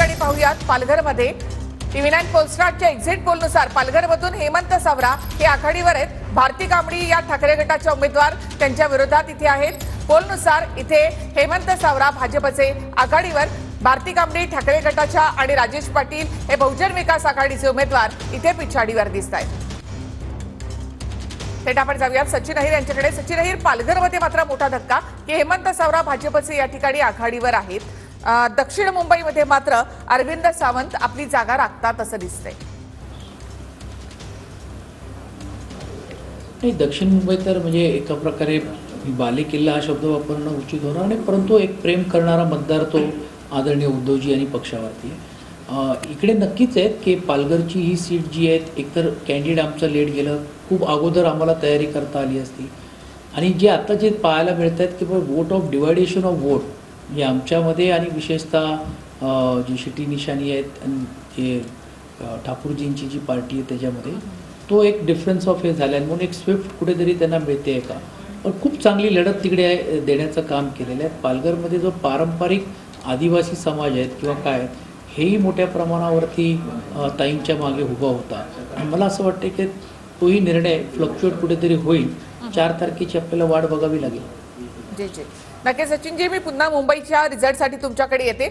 ठिकाणी पाहूयात पालघरमध्ये टीव्ही 9 पोलस्टारच्या एक्झिट पोलनुसार पालघरमधून हेमंत सावरा हे आघाडीवर आहेत। भारती कांबळी या ठाकरे गटाच्या उमेदवार त्यांच्या विरोधात इथे आहेत। पोलनुसार इथे हेमंत सावरा भाजपचे आघाडीवर, भारती कांबळी ठाकरे गटाच्या आणि राजेश पाटील हे बहुजन विकास आघाडीचे उमेदवार इथे पिछाडीवर दिसत आहेत। थेट आपण जाऊयात सचिन अहिर यांच्याकडे। सचिन अहिर, पालघरमध्ये मात्र मोठा धक्का की हेमंत सावरा भाजपचे या ठिकाणी आघाडीवर आहेत। दक्षिण मुंबईमध्ये मात्र अरविंद सावंत आपली जागा राखतात असं दिसतंय। नाही, दक्षिण मुंबई तर म्हणजे एका प्रकारे बालेकिल्ला हा शब्द वापरणं उचित होणार नाही, परंतु एक प्रेम करणारा मतदार तो आदरणीय उद्धवजी आणि पक्षावरती आहे। इकडे नक्कीच आहेत की पालघरची ही सीट जी आहे, एकतर कॅन्डिडेट आमचं लेट गेलं, खूप अगोदर आम्हाला तयारी करता आली असती, आणि जे आता जे पाहायला मिळत आहेत की vote of deviation of vote म्हणजे आमच्यामध्ये, आणि विशेषतः जी शिटी निशाणी आहेत आणि जे ठाकूरजींची जी पार्टी आहे त्याच्यामध्ये तो एक डिफरन्स ऑफ हे झाला आहे, म्हणून एक स्विफ्ट कुठेतरी त्यांना मिळते आहे का। पण खूप चांगली लढत तिकडे देण्याचं काम केलेलं आहे। पालघरमध्ये जो पारंपरिक आदिवासी समाज आहेत किंवा काय आहेत, हेही मोठ्या प्रमाणावरती ताईंच्या मागे उभा होता, आणि मला असं वाटतं की तोही निर्णय फ्लक्च्युएट कुठेतरी होईल। 4 तारखेची आपल्याला वाट बघावी लागेल। जी जी, नक्की सचिनजी, मी पुन्हा मुंबईच्या रिझल्टसाठी तुमच्याकडे येते।